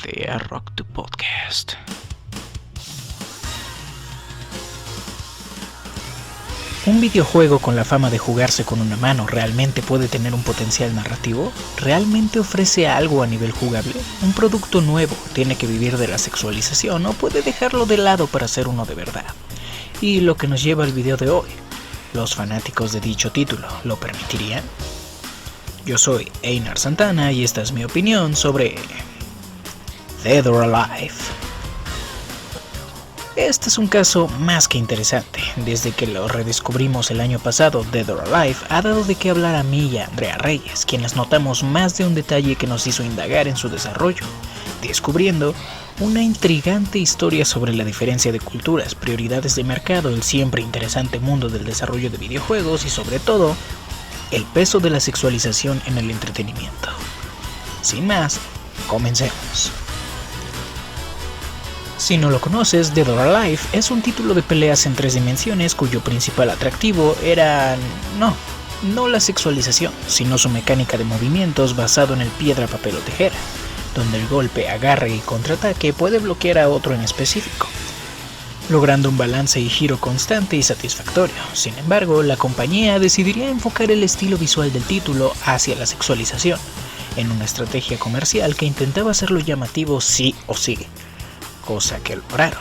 de A Rock to Podcast. ¿Un videojuego con la fama de jugarse con una mano realmente puede tener un potencial narrativo? ¿Realmente ofrece algo a nivel jugable? ¿Un producto nuevo tiene que vivir de la sexualización o puede dejarlo de lado para ser uno de verdad? Y lo que nos lleva al video de hoy, ¿los fanáticos de dicho título lo permitirían? Yo soy Einar Santana y esta es mi opinión sobre Dead or Alive. Este es un caso más que interesante. Desde que lo redescubrimos el año pasado, Dead or Alive ha dado de qué hablar a mí y a Andrea Reyes, quienes notamos más de un detalle que nos hizo indagar en su desarrollo, descubriendo una intrigante historia sobre la diferencia de culturas, prioridades de mercado, el siempre interesante mundo del desarrollo de videojuegos y sobre todo, el peso de la sexualización en el entretenimiento. Sin más, comencemos. Si no lo conoces, Dead or Alive es un título de peleas en 3 dimensiones cuyo principal atractivo era no la sexualización, sino su mecánica de movimientos basado en el piedra, papel o tijera, donde el golpe, agarre y contraataque puede bloquear a otro en específico, logrando un balance y giro constante y satisfactorio. Sin embargo, la compañía decidiría enfocar el estilo visual del título hacia la sexualización, en una estrategia comercial que intentaba hacerlo llamativo sí o sí, cosa que lograron.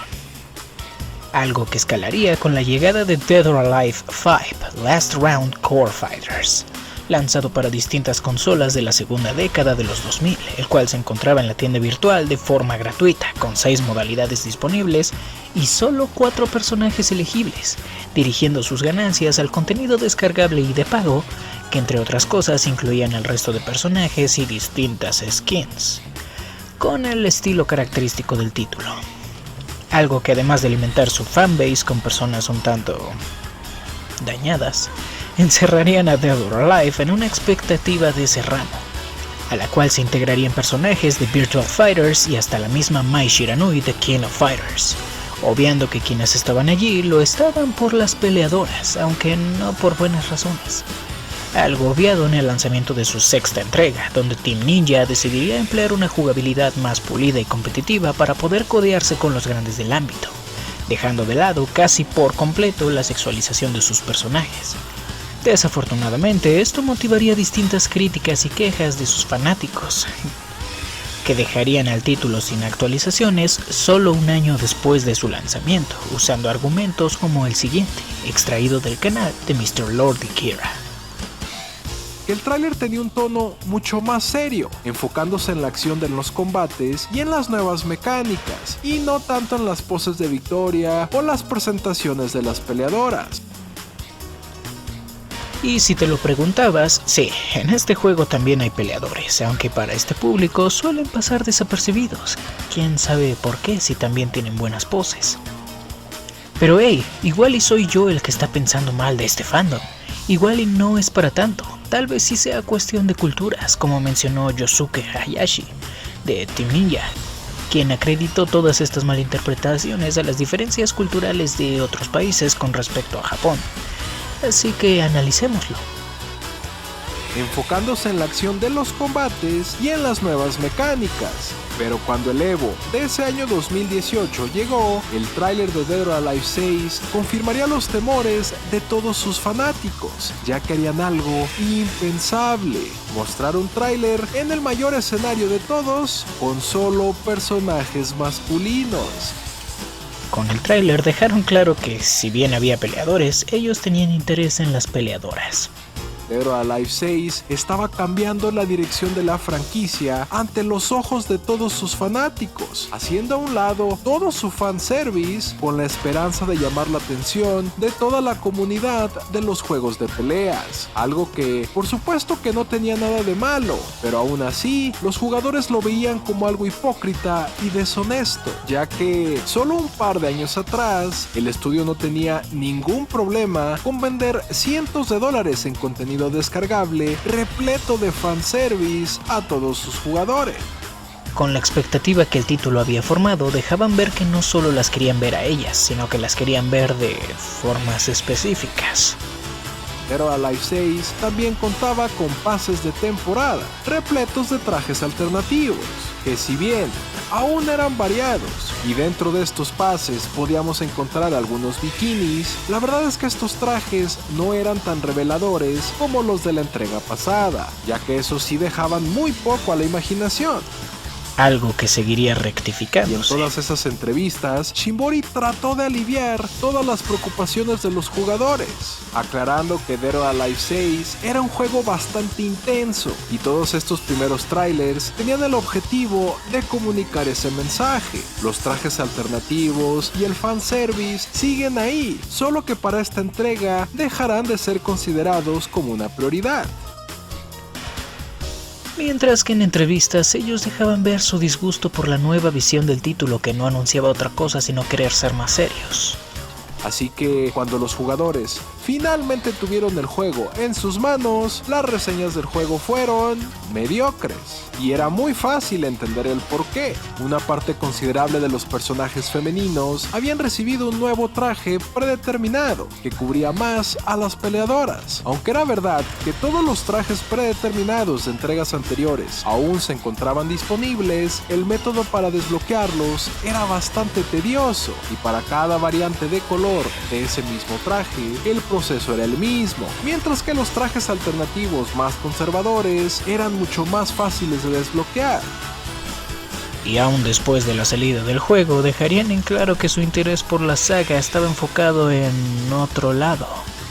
Algo que escalaría con la llegada de Dead or Alive 5 Last Round Core Fighters, lanzado para distintas consolas de la segunda década de los 2000, el cual se encontraba en la tienda virtual de forma gratuita, con 6 modalidades disponibles y solo 4 personajes elegibles, dirigiendo sus ganancias al contenido descargable y de pago, que entre otras cosas incluían el resto de personajes y distintas skins, con el estilo característico del título. Algo que además de alimentar su fanbase con personas un tanto dañadas, encerrarían a Dead or Alive en una expectativa de ese ramo, a la cual se integrarían personajes de Virtual Fighters y hasta la misma Mai Shiranui de King of Fighters, obviando que quienes estaban allí lo estaban por las peleadoras, aunque no por buenas razones. Algo obviado en el lanzamiento de su 6ª entrega, donde Team Ninja decidiría emplear una jugabilidad más pulida y competitiva para poder codearse con los grandes del ámbito, dejando de lado casi por completo la sexualización de sus personajes. Desafortunadamente, esto motivaría distintas críticas y quejas de sus fanáticos, que dejarían al título sin actualizaciones solo un año después de su lanzamiento, usando argumentos como el siguiente, extraído del canal de Mr. Lordy Kira. El tráiler tenía un tono mucho más serio, enfocándose en la acción de los combates y en las nuevas mecánicas, y no tanto en las poses de victoria o las presentaciones de las peleadoras. Y si te lo preguntabas, sí, en este juego también hay peleadores, aunque para este público suelen pasar desapercibidos. Quién sabe por qué si también tienen buenas poses. Pero hey, igual y soy yo el que está pensando mal de este fandom. Igual y no es para tanto, tal vez sí sea cuestión de culturas, como mencionó Yosuke Hayashi, de Team Ninja, quien acreditó todas estas malinterpretaciones a las diferencias culturales de otros países con respecto a Japón. Así que analicémoslo. Enfocándose en la acción de los combates y en las nuevas mecánicas. Pero cuando el Evo de ese año 2018 llegó, el tráiler de Dead or Alive 6 confirmaría los temores de todos sus fanáticos, ya que harían algo impensable: mostrar un tráiler en el mayor escenario de todos, con solo personajes masculinos. Con el tráiler dejaron claro que, si bien había peleadores, ellos tenían interés en las peleadoras. Dead or Alive 6 estaba cambiando la dirección de la franquicia ante los ojos de todos sus fanáticos, haciendo a un lado todo su fanservice con la esperanza de llamar la atención de toda la comunidad de los juegos de peleas, algo que por supuesto que no tenía nada de malo, pero aún así los jugadores lo veían como algo hipócrita y deshonesto, ya que solo un par de años atrás el estudio no tenía ningún problema con vender cientos de dólares en contenido descargable repleto de fanservice a todos sus jugadores. Con la expectativa que el título había formado, dejaban ver que no solo las querían ver a ellas, sino que las querían ver de formas específicas. Dead or Alive 6 también contaba con pases de temporada, repletos de trajes alternativos, que si bien aún eran variados, y dentro de estos pases podíamos encontrar algunos bikinis. La verdad es que estos trajes no eran tan reveladores como los de la entrega pasada, ya que esos sí dejaban muy poco a la imaginación. Algo que seguiría Y en rectificándose. todas esas entrevistas, Shimbori trató de aliviar todas las preocupaciones de los jugadores, aclarando que Dead or Alive 6 era un juego bastante intenso y todos estos primeros trailers tenían el objetivo de comunicar ese mensaje. Los trajes alternativos y el fanservice siguen ahí, solo que para esta entrega dejarán de ser considerados como una prioridad. Mientras que en entrevistas ellos dejaban ver su disgusto por la nueva visión del título que no anunciaba otra cosa sino querer ser más serios. Así que cuando los jugadores finalmente tuvieron el juego en sus manos, las reseñas del juego fueron mediocres. Y era muy fácil entender el porqué. Una parte considerable de los personajes femeninos habían recibido un nuevo traje predeterminado que cubría más a las peleadoras. Aunque era verdad que todos los trajes predeterminados de entregas anteriores aún se encontraban disponibles, el método para desbloquearlos era bastante tedioso y para cada variante de color de ese mismo traje, el proceso era el mismo, mientras que los trajes alternativos más conservadores eran mucho más fáciles de desbloquear. Y aún después de la salida del juego, dejarían en claro que su interés por la saga estaba enfocado en otro lado.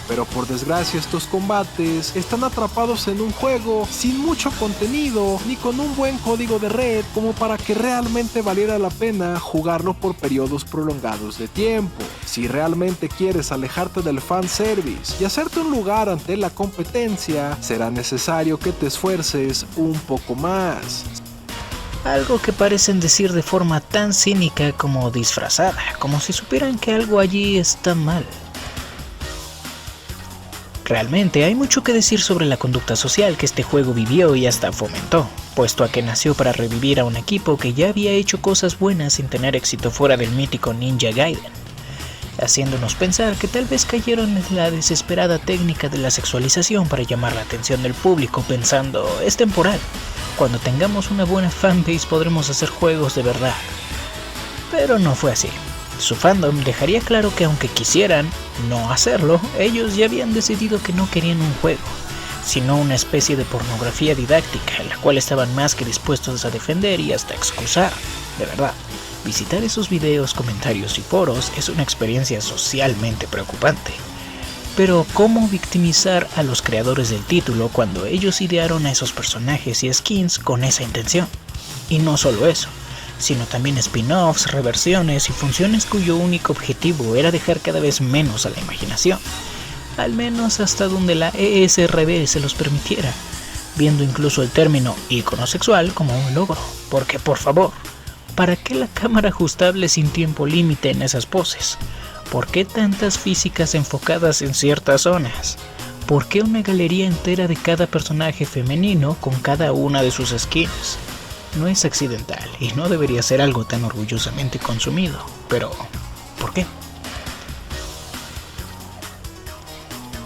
Pero por desgracia estos combates están atrapados en un juego sin mucho contenido ni con un buen código de red como para que realmente valiera la pena jugarlo por periodos prolongados de tiempo. Si realmente quieres alejarte del fanservice y hacerte un lugar ante la competencia, será necesario que te esfuerces un poco más. Algo que parecen decir de forma tan cínica como disfrazada, como si supieran que algo allí está mal. Realmente hay mucho que decir sobre la conducta social que este juego vivió y hasta fomentó, puesto a que nació para revivir a un equipo que ya había hecho cosas buenas sin tener éxito fuera del mítico Ninja Gaiden, haciéndonos pensar que tal vez cayeron en la desesperada técnica de la sexualización para llamar la atención del público pensando, es temporal, cuando tengamos una buena fanbase podremos hacer juegos de verdad. Pero no fue así. Su fandom dejaría claro que aunque quisieran no hacerlo, ellos ya habían decidido que no querían un juego, sino una especie de pornografía didáctica, la cual estaban más que dispuestos a defender y hasta excusar. De verdad, visitar esos videos, comentarios y foros es una experiencia socialmente preocupante. Pero ¿cómo victimizar a los creadores del título cuando ellos idearon a esos personajes y skins con esa intención? Y no solo eso, sino también spin-offs, reversiones y funciones cuyo único objetivo era dejar cada vez menos a la imaginación, al menos hasta donde la ESRB se los permitiera, viendo incluso el término ícono sexual como un logro, porque por favor, ¿para qué la cámara ajustable sin tiempo límite en esas poses? ¿Por qué tantas físicas enfocadas en ciertas zonas? ¿Por qué una galería entera de cada personaje femenino con cada una de sus skins? No es accidental y no debería ser algo tan orgullosamente consumido, pero ¿por qué?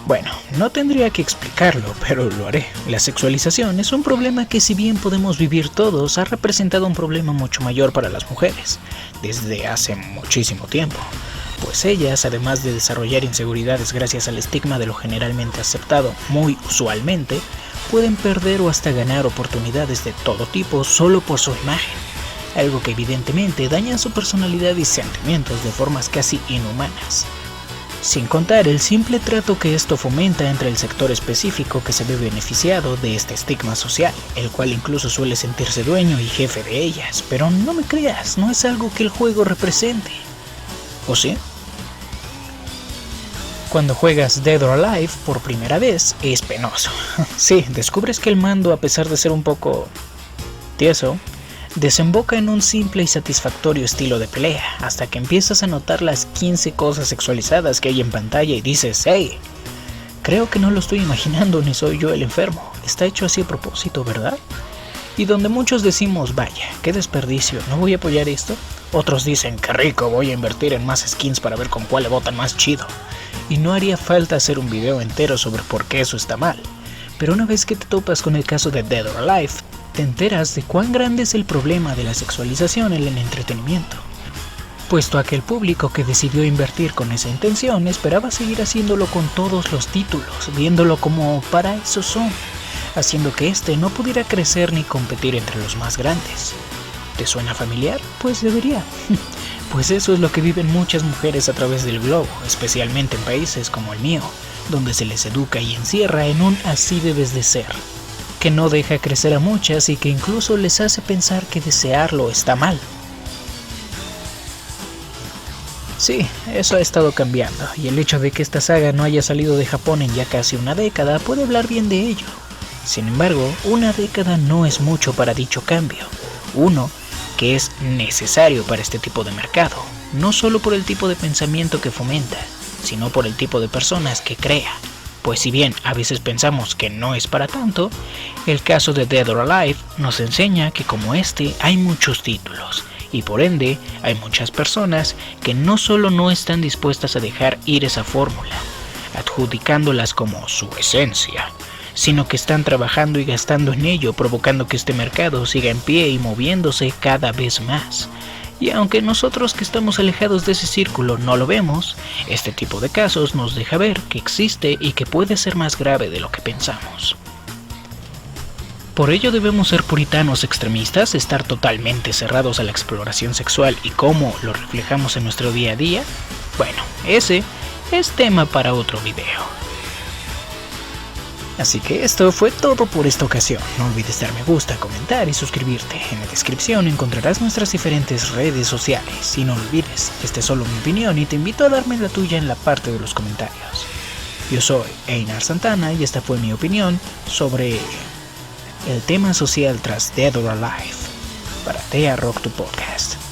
Bueno, no tendría que explicarlo, pero lo haré. La sexualización es un problema que si bien podemos vivir todos, ha representado un problema mucho mayor para las mujeres, desde hace muchísimo tiempo. Pues ellas, además de desarrollar inseguridades gracias al estigma de lo generalmente aceptado, muy usualmente, pueden perder o hasta ganar oportunidades de todo tipo solo por su imagen, algo que evidentemente daña su personalidad y sentimientos de formas casi inhumanas. Sin contar el simple trato que esto fomenta entre el sector específico que se ve beneficiado de este estigma social, el cual incluso suele sentirse dueño y jefe de ellas, pero no me creas, no es algo que el juego represente. ¿O sí? Cuando juegas Dead or Alive por primera vez es penoso. Sí, descubres que el mando, a pesar de ser un poco tieso, desemboca en un simple y satisfactorio estilo de pelea, hasta que empiezas a notar las 15 cosas sexualizadas que hay en pantalla y dices, hey, creo que no lo estoy imaginando ni soy yo el enfermo, está hecho así a propósito, ¿verdad? Y donde muchos decimos, vaya, qué desperdicio, ¿no voy a apoyar esto? Otros dicen, qué rico, voy a invertir en más skins para ver con cuál le botan más chido. Y no haría falta hacer un video entero sobre por qué eso está mal. Pero una vez que te topas con el caso de Dead or Alive, te enteras de cuán grande es el problema de la sexualización en el entretenimiento, puesto a que el público que decidió invertir con esa intención esperaba seguir haciéndolo con todos los títulos, viéndolo como para eso son, haciendo que este no pudiera crecer ni competir entre los más grandes. ¿Te suena familiar? Pues debería. Pues eso es lo que viven muchas mujeres a través del globo, especialmente en países como el mío, donde se les educa y encierra en un así debes de ser, que no deja crecer a muchas y que incluso les hace pensar que desearlo está mal. Sí, eso ha estado cambiando, y el hecho de que esta saga no haya salido de Japón en ya casi una década puede hablar bien de ello. Sin embargo, una década no es mucho para dicho cambio. Uno, que es necesario para este tipo de mercado, no solo por el tipo de pensamiento que fomenta, sino por el tipo de personas que crea. Pues si bien a veces pensamos que no es para tanto, el caso de Dead or Alive nos enseña que como este hay muchos títulos, y por ende hay muchas personas que no solo no están dispuestas a dejar ir esa fórmula, adjudicándolas como su esencia, sino que están trabajando y gastando en ello, provocando que este mercado siga en pie y moviéndose cada vez más. Y aunque nosotros que estamos alejados de ese círculo no lo vemos, este tipo de casos nos deja ver que existe y que puede ser más grave de lo que pensamos. Por ello debemos ser puritanos extremistas, estar totalmente cerrados a la exploración sexual y cómo lo reflejamos en nuestro día a día. Bueno, ese es tema para otro video. Así que esto fue todo por esta ocasión. No olvides dar me gusta, comentar y suscribirte. En la descripción encontrarás nuestras diferentes redes sociales. Y no olvides, esta es solo mi opinión y te invito a darme la tuya en la parte de los comentarios. Yo soy Einar Santana y esta fue mi opinión sobre el tema social tras Dead or Alive para Tea Rock to Podcast.